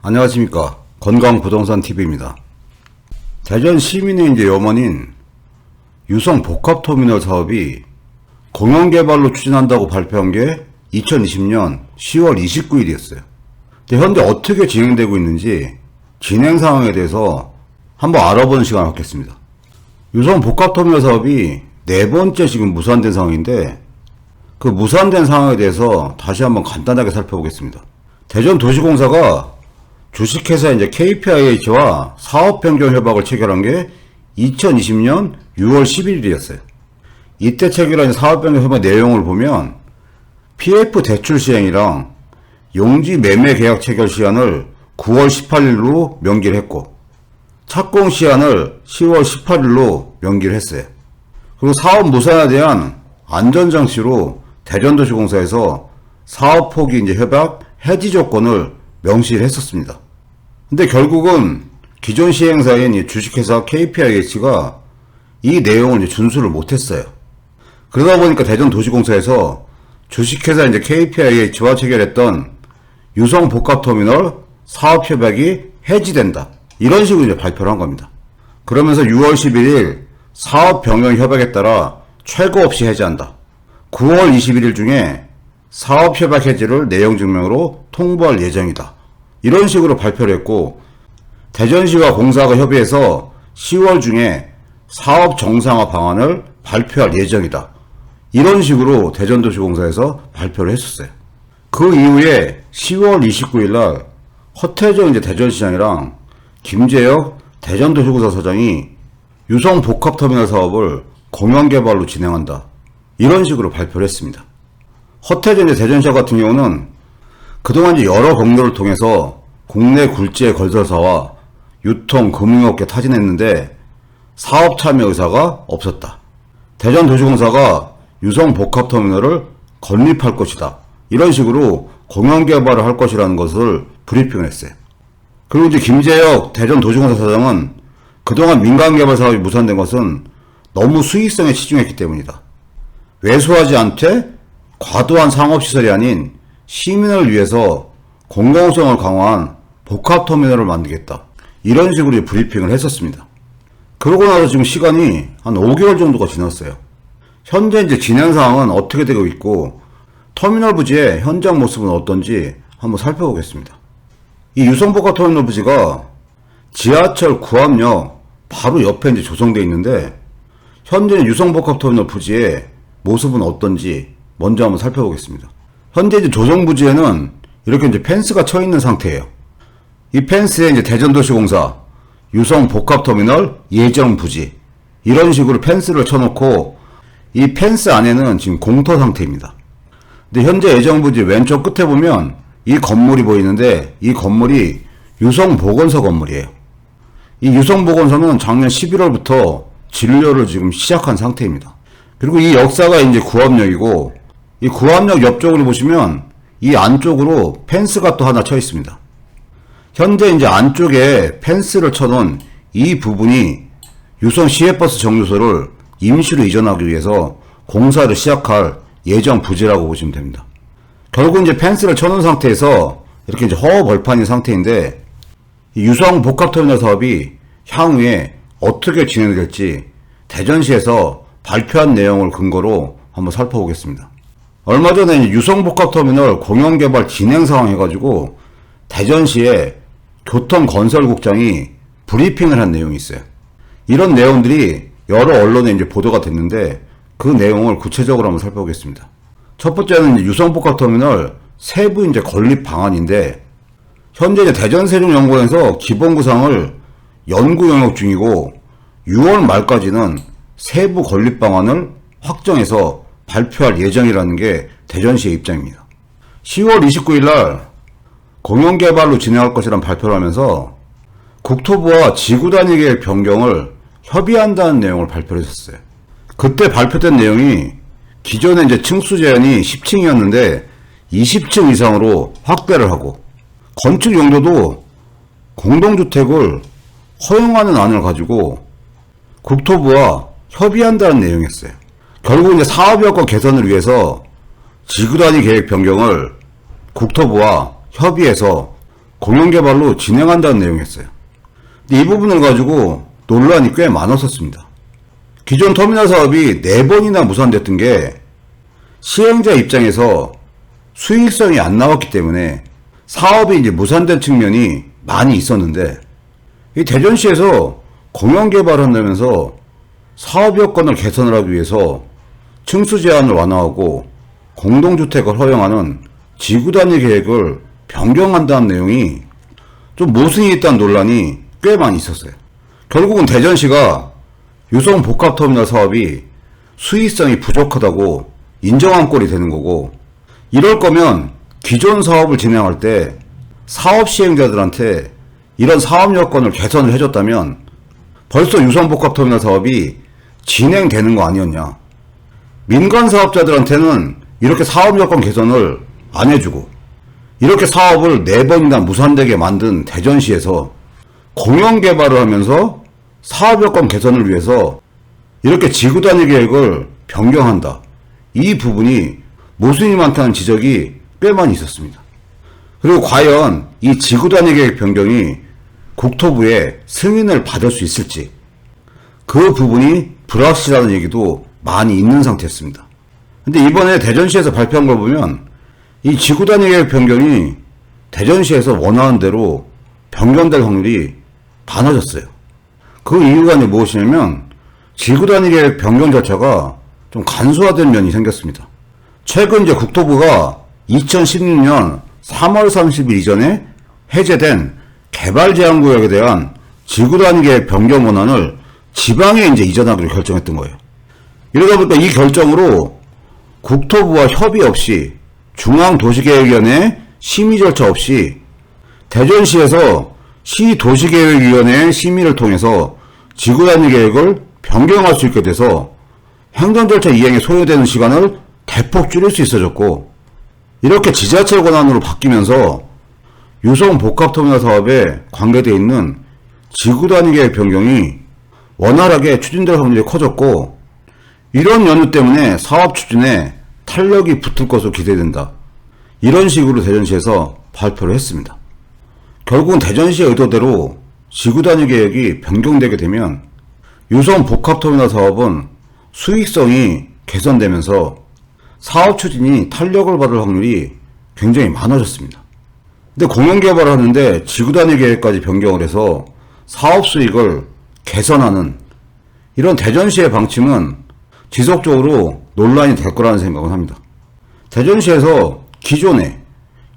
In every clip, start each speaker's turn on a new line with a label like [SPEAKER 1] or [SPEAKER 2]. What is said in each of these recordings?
[SPEAKER 1] 안녕하십니까. 건강부동산TV입니다. 대전 시민의 이제 염원인 유성 복합터미널 사업이 공영개발로 추진한다고 발표한 게 2020년 10월 29일이었어요. 근데 현재 어떻게 진행되고 있는지 진행 상황에 대해서 한번 알아보는 시간을 갖겠습니다. 유성 복합터미널 사업이 네 번째 지금 무산된 상황인데, 그 무산된 상황에 대해서 다시 한번 간단하게 살펴보겠습니다. 대전도시공사가 주식회사 이제 KPIH와 사업 변경 협약을 체결한 게 2020년 6월 11일이었어요. 이때 체결한 사업 변경 협약 내용을 보면 PF 대출 시행이랑 용지 매매 계약 체결 시한을 9월 18일로 명기를 했고, 착공 시한을 10월 18일로 명기를 했어요. 그리고 사업 무산에 대한 안전장치로 대전도시공사에서 사업 포기 이제 협약 해지 조건을 명시를 했었습니다. 근데 결국은 기존 시행사인 이 주식회사 KPIH가 이 내용을 이제 준수를 못했어요. 그러다 보니까 대전도시공사에서 주식회사 이제 KPIH와 체결했던 유성 복합터미널 사업 협약이 해지된다, 이런 식으로 이제 발표를 한 겁니다. 그러면서 6월 11일 사업 변경 협약에 따라 최고 없이 해지한다. 9월 21일 중에 사업 협약 해지를 내용 증명으로 통보할 예정이다, 이런 식으로 발표를 했고, 대전시와 공사가 협의해서 10월 중에 사업 정상화 방안을 발표할 예정이다, 이런 식으로 대전도시공사에서 발표를 했었어요. 그 이후에 10월 29일 날 허태정 이제 대전시장이랑 김재혁 대전도시공사 사장이 유성 복합터미널 사업을 공영개발로 진행한다, 이런 식으로 발표를 했습니다. 허태정 이제 대전시장 같은 경우는 그동안 이제 여러 경로를 통해서 국내 굴지의 건설사와 유통, 금융업계 타진했는데 사업 참여 의사가 없었다. 대전도시공사가 유성 복합터미널을 건립할 것이다, 이런 식으로 공영개발을 할 것이라는 것을 브리핑을 했어요. 그리고 이제 김재혁 대전도시공사 사장은 그동안 민간개발 사업이 무산된 것은 너무 수익성에 치중했기 때문이다. 왜소하지 않되 과도한 상업시설이 아닌 시민을 위해서 공공성을 강화한 복합터미널을 만들겠다, 이런 식으로 브리핑을 했었습니다. 그러고 나서 지금 시간이 한 5개월 정도가 지났어요. 현재 이제 진행 상황은 어떻게 되고 있고, 터미널 부지의 현장 모습은 어떤지 한번 살펴보겠습니다. 이 유성복합터미널 부지가 지하철 구암역 바로 옆에 이제 조성되어 있는데, 현재 유성복합터미널 부지의 모습은 어떤지 먼저 한번 살펴보겠습니다. 현재 이제 조성 부지에는 이렇게 이제 펜스가 쳐 있는 상태예요. 이 펜스에 이제 대전도시공사 유성복합터미널 예정 부지, 이런 식으로 펜스를 쳐놓고, 이 펜스 안에는 지금 공터 상태입니다. 근데 현재 예정 부지 왼쪽 끝에 보면 이 건물이 보이는데, 이 건물이 유성보건소 건물이에요. 이 유성보건소는 작년 11월부터 진료를 지금 시작한 상태입니다. 그리고 이 역사가 이제 구암역이고, 이 구암역 옆쪽으로 보시면 이 안쪽으로 펜스가 또 하나 쳐 있습니다. 현재 이제 안쪽에 펜스를 쳐놓은 이 부분이 유성 시외버스 정류소를 임시로 이전하기 위해서 공사를 시작할 예정 부지라고 보시면 됩니다. 결국 이제 펜스를 쳐놓은 상태에서 이렇게 이제 허허벌판인 상태인데, 이 유성 복합터미널 사업이 향후에 어떻게 진행될지 대전시에서 발표한 내용을 근거로 한번 살펴보겠습니다. 얼마 전에 유성복합터미널 공영개발 진행 상황 해가지고 대전시에 교통건설국장이 브리핑을 한 내용이 있어요. 이런 내용들이 여러 언론에 이제 보도가 됐는데, 그 내용을 구체적으로 한번 살펴보겠습니다. 첫 번째는 이제 유성복합터미널 세부 이제 건립 방안인데, 현재 이제 대전세종연구원에서 기본 구상을 연구 영역 중이고, 6월 말까지는 세부 건립 방안을 확정해서 발표할 예정이라는 게 대전시의 입장입니다. 10월 29일 날 공영개발로 진행할 것이라는 발표를 하면서 국토부와 지구단위 계획 변경을 협의한다는 내용을 발표를 했었어요. 그때 발표된 내용이 기존에 이제 층수 제한이 10층이었는데 20층 이상으로 확대를 하고, 건축 용도도 공동주택을 허용하는 안을 가지고 국토부와 협의한다는 내용이었어요. 결국 이제 사업여건 개선을 위해서 지구단위 계획 변경을 국토부와 협의해서 공영개발로 진행한다는 내용이었어요. 근데 이 부분을 가지고 논란이 꽤 많았었습니다. 기존 터미널 사업이 4번이나 무산됐던 게 시행자 입장에서 수익성이 안 나왔기 때문에 사업이 이제 무산된 측면이 많이 있었는데, 이 대전시에서 공영개발을 한다면서 사업 여건을 개선을 하기 위해서 층수 제한을 완화하고 공동주택을 허용하는 지구단위 계획을 변경한다는 내용이 좀 모순이 있다는 논란이 꽤 많이 있었어요. 결국은 대전시가 유성 복합터미널 사업이 수익성이 부족하다고 인정한 꼴이 되는 거고, 이럴 거면 기존 사업을 진행할 때 사업 시행자들한테 이런 사업 여건을 개선을 해줬다면 벌써 유성 복합터미널 사업이 진행되는 거 아니었냐. 민간 사업자들한테는 이렇게 사업 여건 개선을 안 해주고 이렇게 사업을 4번이나 무산되게 만든 대전시에서 공영개발을 하면서 사업 여건 개선을 위해서 이렇게 지구단위 계획을 변경한다. 이 부분이 모순이 많다는 지적이 꽤 많이 있었습니다. 그리고 과연 이 지구단위 계획 변경이 국토부의 승인을 받을 수 있을지, 그 부분이 불확실하다는 얘기도 많이 있는 상태였습니다. 근데 이번에 대전시에서 발표한 걸 보면 이 지구단위 계획 변경이 대전시에서 원하는 대로 변경될 확률이 많아졌어요. 그 이유가 무엇이냐면 지구단위 계획 변경 절차가 좀 간소화된 면이 생겼습니다. 최근 이제 국토부가 2016년 3월 30일 이전에 해제된 개발제한구역에 대한 지구단위 계획 변경 원안을 지방에 이제 이전하기로 결정했던 거예요. 이러다 보니까 이 결정으로 국토부와 협의 없이 중앙도시계획위원회 심의 절차 없이 대전시에서 시도시계획위원회 심의를 통해서 지구단위 계획을 변경할 수 있게 돼서 행정절차 이행에 소요되는 시간을 대폭 줄일 수 있어졌고, 이렇게 지자체 권한으로 바뀌면서 유성 복합터미널 사업에 관계되어 있는 지구단위 계획 변경이 원활하게 추진될 확률이 커졌고, 이런 연유 때문에 사업 추진에 탄력이 붙을 것으로 기대된다. 이런 식으로 대전시에서 발표를 했습니다. 결국은 대전시의 의도대로 지구단위 계획이 변경되게 되면 유성 복합터미널 사업은 수익성이 개선되면서 사업 추진이 탄력을 받을 확률이 굉장히 많아졌습니다. 근데 공영개발을 하는데 지구단위 계획까지 변경을 해서 사업 수익을 개선하는 이런 대전시의 방침은 지속적으로 논란이 될 거라는 생각을 합니다. 대전시에서 기존에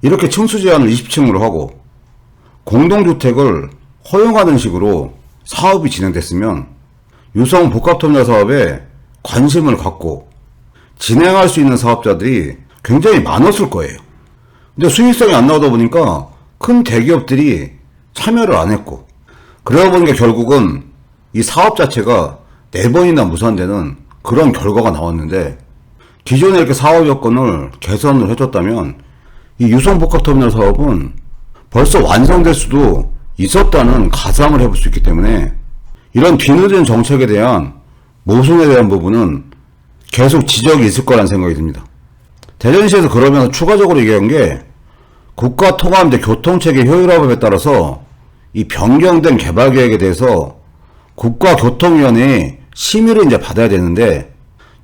[SPEAKER 1] 이렇게 층수 제한을 20층으로 하고 공동주택을 허용하는 식으로 사업이 진행됐으면 유성 복합터미널 사업에 관심을 갖고 진행할 수 있는 사업자들이 굉장히 많았을 거예요. 근데 수익성이 안 나오다 보니까 큰 대기업들이 참여를 안 했고, 그러다 보니까 결국은 이 사업 자체가 4번이나 무산되는 그런 결과가 나왔는데, 기존에 이렇게 사업 여건을 개선을 해줬다면 이 유성복합터미널 사업은 벌써 완성될 수도 있었다는 가상을 해볼 수 있기 때문에 이런 뒤늦은 정책에 대한 모순에 대한 부분은 계속 지적이 있을 거라는 생각이 듭니다. 대전시에서 그러면서 추가적으로 얘기한 게 국가통합 교통체계 효율화법에 따라서 이 변경된 개발계획에 대해서 국가교통위원회의 심의를 이제 받아야 되는데,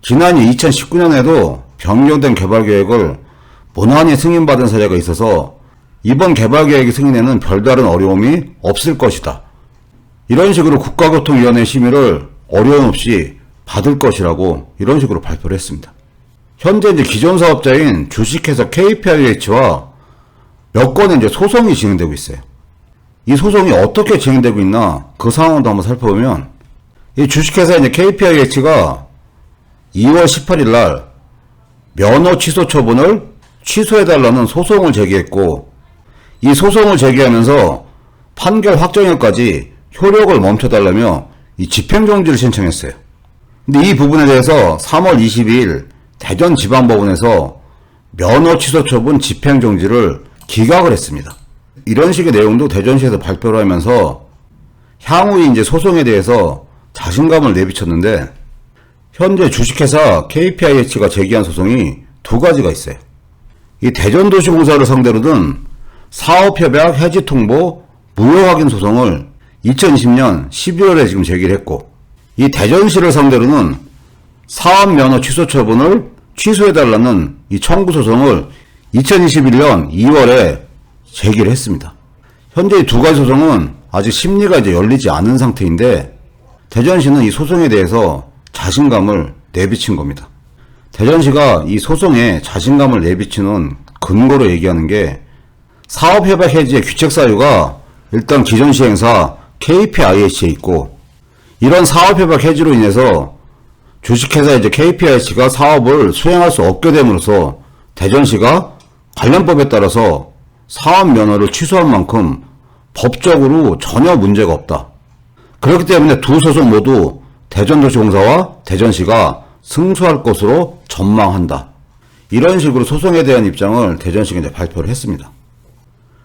[SPEAKER 1] 지난 2019년에도 변경된 개발계획을 무난히 승인받은 사례가 있어서 이번 개발계획 승인에는 별다른 어려움이 없을 것이다. 이런 식으로 국가교통위원회 심의를 어려움 없이 받을 것이라고 이런 식으로 발표를 했습니다. 현재 이제 기존 사업자인 주식회사 KPIH와 몇 건의 이제 소송이 진행되고 있어요. 이 소송이 어떻게 진행되고 있나 그 상황도 한번 살펴보면, 이 주식회사 이제 KPIH가 2월 18일 날 면허 취소 처분을 취소해달라는 소송을 제기했고, 이 소송을 제기하면서 판결 확정일까지 효력을 멈춰달라며 이 집행정지를 신청했어요. 근데 이 부분에 대해서 3월 22일 대전지방법원에서 면허 취소 처분 집행정지를 기각을 했습니다. 이런 식의 내용도 대전시에서 발표를 하면서 향후에 이제 소송에 대해서 자신감을 내비쳤는데, 현재 주식회사 KPIH가 제기한 소송이 두 가지가 있어요. 이 대전도시공사를 상대로 든 사업협약 해지 통보 무효 확인 소송을 2020년 12월에 지금 제기를 했고, 이 대전시를 상대로는 사업면허 취소 처분을 취소해달라는 이 청구 소송을 2021년 2월에 제기를 했습니다. 현재 이 두 가지 소송은 아직 심리가 이제 열리지 않은 상태인데, 대전시는 이 소송에 대해서 자신감을 내비친 겁니다. 대전시가 이 소송에 자신감을 내비치는 근거로 얘기하는 게, 사업협약 해지의 귀책 사유가 일단 기존 시행사 KPIH에 있고, 이런 사업협약 해지로 인해서 주식회사 이제 KPIH가 사업을 수행할 수 없게 됨으로써 대전시가 관련법에 따라서 사업 면허를 취소한 만큼 법적으로 전혀 문제가 없다. 그렇기 때문에 두 소송 모두 대전도시공사와 대전시가 승소할 것으로 전망한다. 이런 식으로 소송에 대한 입장을 대전시가 이제 발표를 했습니다.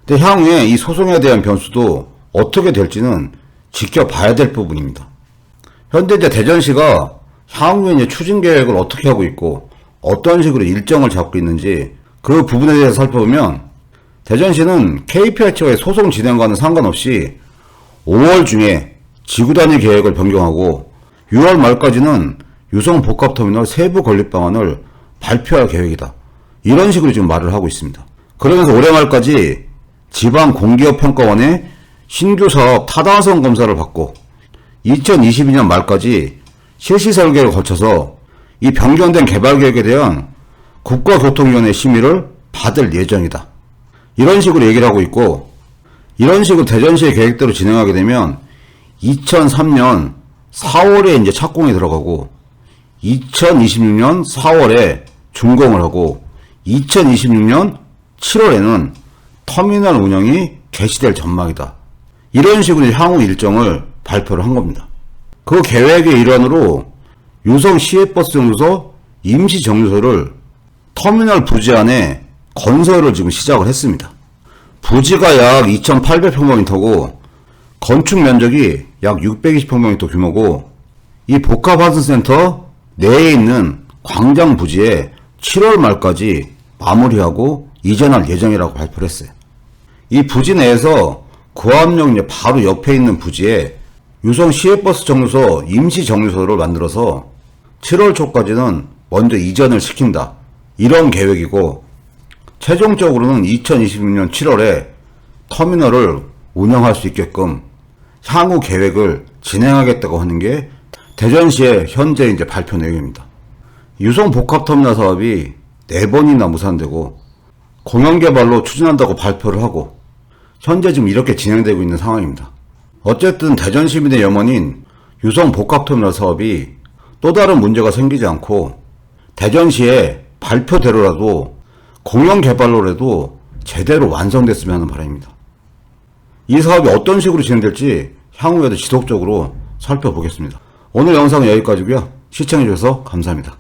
[SPEAKER 1] 근데 향후에 이 소송에 대한 변수도 어떻게 될지는 지켜봐야 될 부분입니다. 현재 이제 대전시가 향후에 이제 추진 계획을 어떻게 하고 있고 어떤 식으로 일정을 잡고 있는지 그 부분에 대해서 살펴보면, 대전시는 KPIH와의 소송 진행과는 상관없이 5월 중에 지구 단위 계획을 변경하고 6월 말까지는 유성 복합터미널 세부 건립 방안을 발표할 계획이다. 이런 식으로 지금 말을 하고 있습니다. 그러면서 올해 말까지 지방공기업평가원의 신규 사업 타당성 검사를 받고 2022년 말까지 실시 설계를 거쳐서 이 변경된 개발 계획에 대한 국가교통위원회 심의를 받을 예정이다. 이런 식으로 얘기를 하고 있고, 이런 식으로 대전시의 계획대로 진행하게 되면 2003년 4월에 이제 착공이 들어가고 2026년 4월에 준공을 하고 2026년 7월에는 터미널 운영이 개시될 전망이다. 이런 식으로 향후 일정을 발표를 한 겁니다. 그 계획의 일환으로 유성 시외버스 정류소 임시 정류소를 터미널 부지 안에 건설을 지금 시작을 했습니다. 부지가 약 2,800평방미터고 건축 면적이 약 620평방미터 규모고, 이 복합환승센터 내에 있는 광장 부지에 7월 말까지 마무리하고 이전할 예정이라고 발표를 했어요. 이 부지 내에서 구암역 바로 옆에 있는 부지에 유성 시외버스 정류소 임시 정류소를 만들어서 7월 초까지는 먼저 이전을 시킨다. 이런 계획이고, 최종적으로는 2026년 7월에 터미널을 운영할 수 있게끔 향후 계획을 진행하겠다고 하는 게 대전시의 현재 이제 발표 내용입니다. 유성 복합터미널 사업이 4번이나 무산되고 공영개발로 추진한다고 발표를 하고, 현재 지금 이렇게 진행되고 있는 상황입니다. 어쨌든 대전 시민의 염원인 유성 복합터미널 사업이 또 다른 문제가 생기지 않고 대전시의 발표대로라도 공영개발로라도 제대로 완성됐으면 하는 바람입니다. 이 사업이 어떤 식으로 진행될지 향후에도 지속적으로 살펴보겠습니다. 오늘 영상은 여기까지고요. 시청해주셔서 감사합니다.